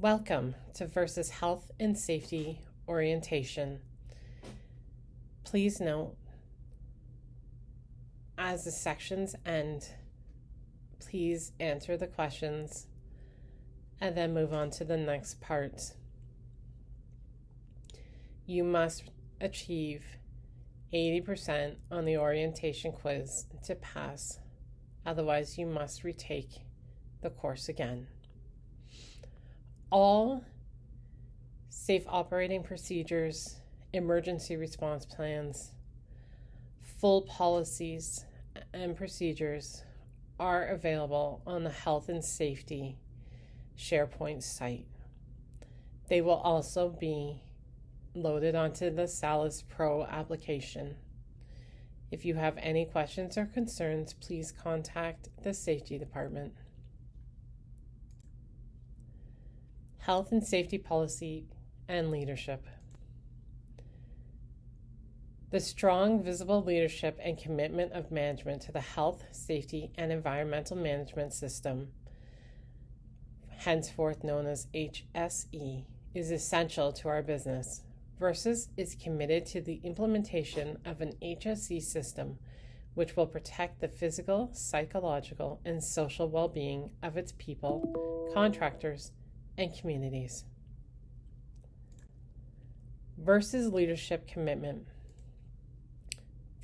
Welcome to Versys Health and Safety Orientation. Please note, as the sections end, please answer the questions and then move on to the next part. You must achieve 80% on the orientation quiz to pass. Otherwise, you must retake the course again. All safe operating procedures, emergency response plans, full policies and procedures are available on the Health and Safety SharePoint site. They will also be loaded onto the Salus Pro application. If you have any questions or concerns, please contact the Safety Department. Health and Safety Policy and Leadership. The strong, visible leadership and commitment of management to the health, safety, and environmental management system, henceforth known as HSE, is essential to our business. Versys is committed to the implementation of an HSE system which will protect the physical, psychological, and social well-being of its people, contractors, and communities. Versys Leadership Commitment.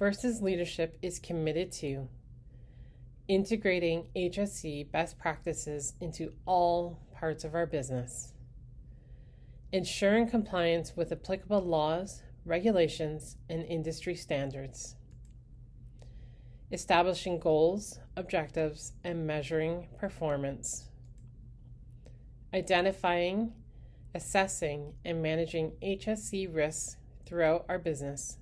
Versys Leadership is committed to integrating HSE best practices into all parts of our business, ensuring compliance with applicable laws, regulations, and industry standards, establishing goals, objectives, and measuring performance, identifying, assessing, and managing HSE risks throughout our business,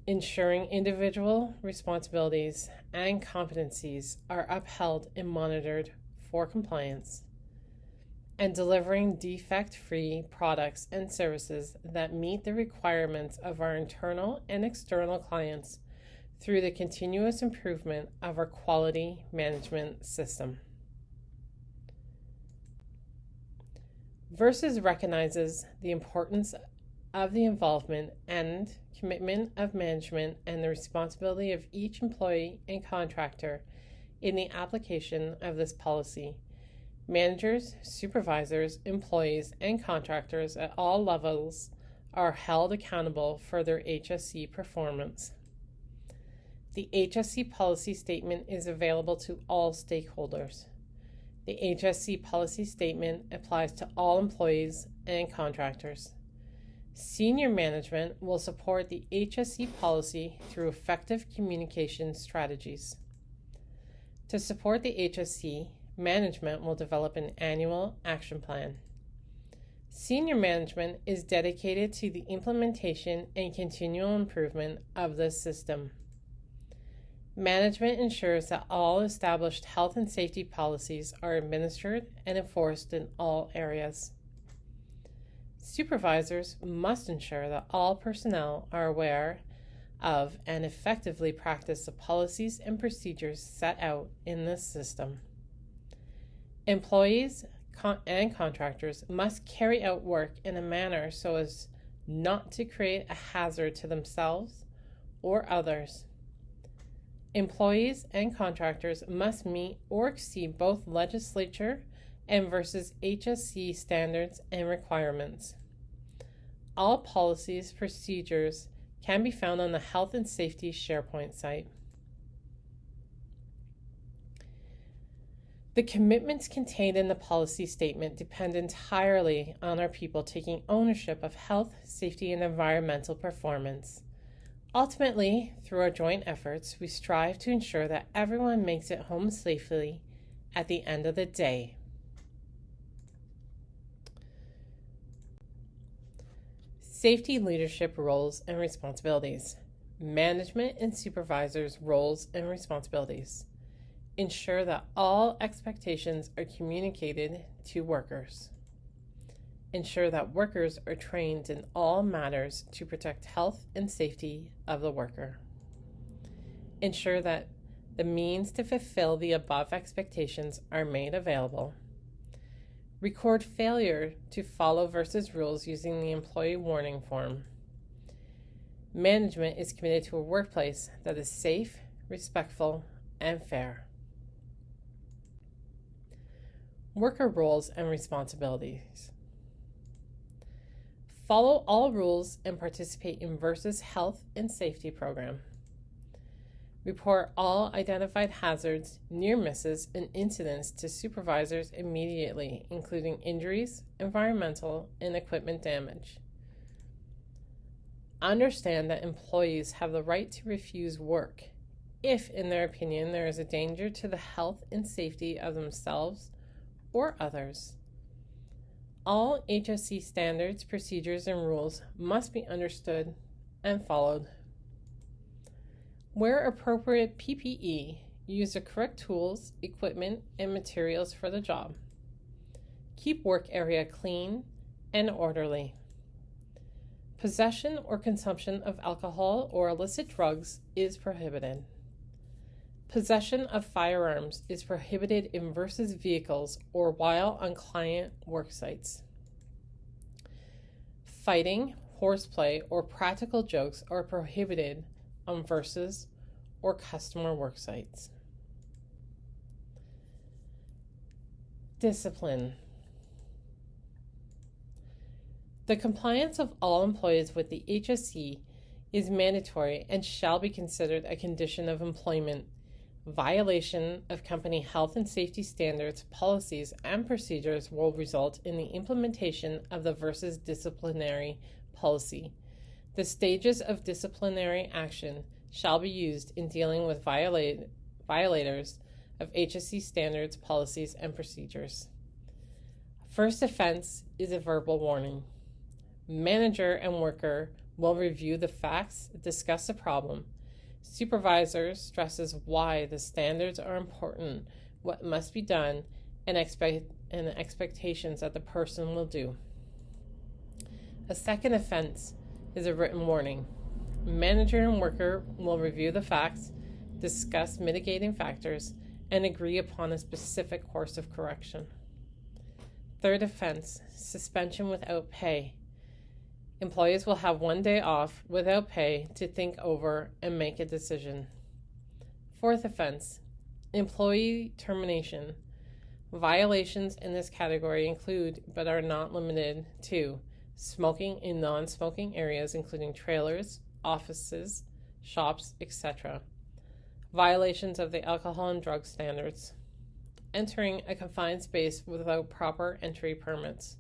ensuring individual responsibilities and competencies are upheld and monitored for compliance, and delivering defect-free products and services that meet the requirements of our internal and external clients through the continuous improvement of our quality management system. Versys recognizes the importance of the involvement and commitment of management and the responsibility of each employee and contractor in the application of this policy. Managers, supervisors, employees, and contractors at all levels are held accountable for their HSE performance. The HSE policy statement is available to all stakeholders. The HSE policy statement applies to all employees and contractors. Senior management will support the HSE policy through effective communication strategies. To support the HSE, management will develop an annual action plan. Senior management is dedicated to the implementation and continual improvement of this system. Management ensures that all established health and safety policies are administered and enforced in all areas. Supervisors must ensure that all personnel are aware of and effectively practice the policies and procedures set out in this system. Employees and contractors must carry out work in a manner so as not to create a hazard to themselves or others. Employees and contractors must meet or exceed both legislature and Versys HSE standards and requirements. All policies, procedures can be found on the Health and Safety SharePoint site. The commitments contained in the policy statement depend entirely on our people taking ownership of health, safety, and environmental performance. Ultimately, through our joint efforts, we strive to ensure that everyone makes it home safely at the end of the day. Safety leadership roles and responsibilities. Management and supervisors' roles and responsibilities. Ensure that all expectations are communicated to workers. Ensure that workers are trained in all matters to protect health and safety of the worker. Ensure that the means to fulfill the above expectations are made available. Record failure to follow Versys rules using the employee warning form. Management is committed to a workplace that is safe, respectful, and fair. Worker roles and responsibilities. Follow all rules and participate in Versys health and safety program. Report all identified hazards, near misses, and incidents to supervisors immediately, including injuries, environmental, and equipment damage. Understand that employees have the right to refuse work if, in their opinion, there is a danger to the health and safety of themselves or others. All HSE standards, procedures, and rules must be understood and followed. Where appropriate PPE, use the correct tools, equipment, and materials for the job. Keep work area clean and orderly. Possession or consumption of alcohol or illicit drugs is prohibited. Possession of firearms is prohibited in Versys vehicles or while on client work sites. Fighting, horseplay, or practical jokes are prohibited on Versys or customer work sites. Discipline. The compliance of all employees with the HSE is mandatory and shall be considered a condition of employment. Violation of company health and safety standards, policies, and procedures will result in the implementation of the Versys disciplinary policy. The stages of disciplinary action shall be used in dealing with violators of HSE standards, policies, and procedures. First offense is a verbal warning. Manager and worker will review the facts, discuss the problem. Supervisor stresses why the standards are important, what must be done, and expectations that the person will do. A second offense is a written warning. Manager and worker will review the facts, discuss mitigating factors, and agree upon a specific course of correction. Third offense, suspension without pay. Employees will have 1 day off without pay to think over and make a decision. Fourth offense, employee termination. Violations in this category include, but are not limited to, smoking in non-smoking areas, including trailers, offices, shops, etc. Violations of the alcohol and drug standards. Entering a confined space without proper entry permits.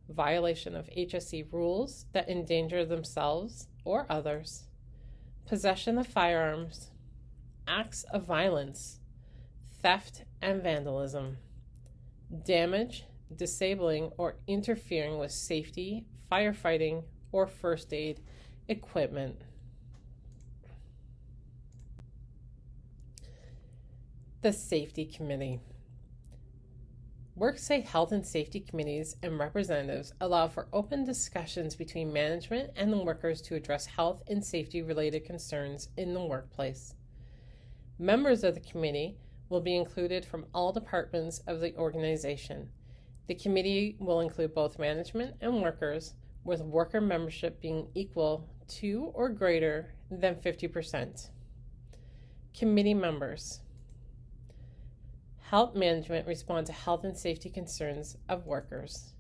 Violation of HSE rules that endanger themselves or others, possession of firearms, acts of violence, theft and vandalism, damage, disabling, or interfering with safety, firefighting, or first aid equipment. The Safety Committee. Worksite health and safety committees and representatives allow for open discussions between management and the workers to address health and safety related concerns in the workplace. Members of the committee will be included from all departments of the organization. The committee will include both management and workers, with worker membership being equal to or greater than 50%. Committee members. Help management respond to health and safety concerns of workers.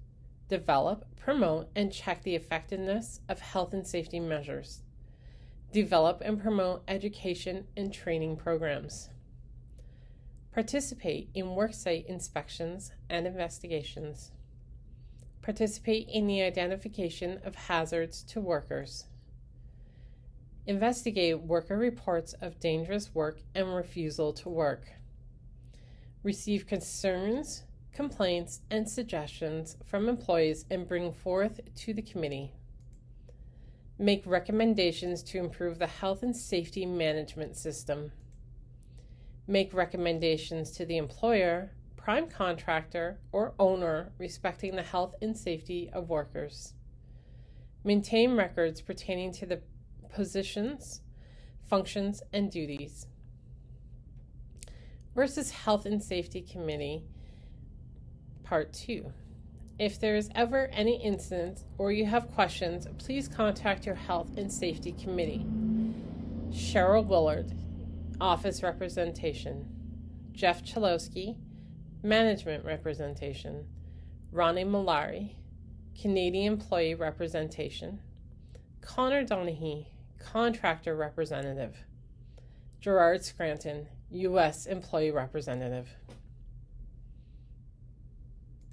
Develop, promote, and check the effectiveness of health and safety measures. Develop and promote education and training programs. Participate in worksite inspections and investigations. Participate in the identification of hazards to workers. Investigate worker reports of dangerous work and refusal to work. Receive concerns, complaints, and suggestions from employees and bring forth to the committee. Make recommendations to improve the health and safety management system. Make recommendations to the employer, prime contractor, or owner respecting the health and safety of workers. Maintain records pertaining to the positions, functions, and duties. Versys Health and Safety Committee Part 2. If there is ever any incident or you have questions, please contact your Health and Safety Committee. Cheryl Willard, Office Representation. Jeff Chalowski, Management Representation. Ronnie Malari, Canadian Employee Representation. Connor Donaghy, Contractor Representative. Gerard Scranton, U.S. Employee Representative.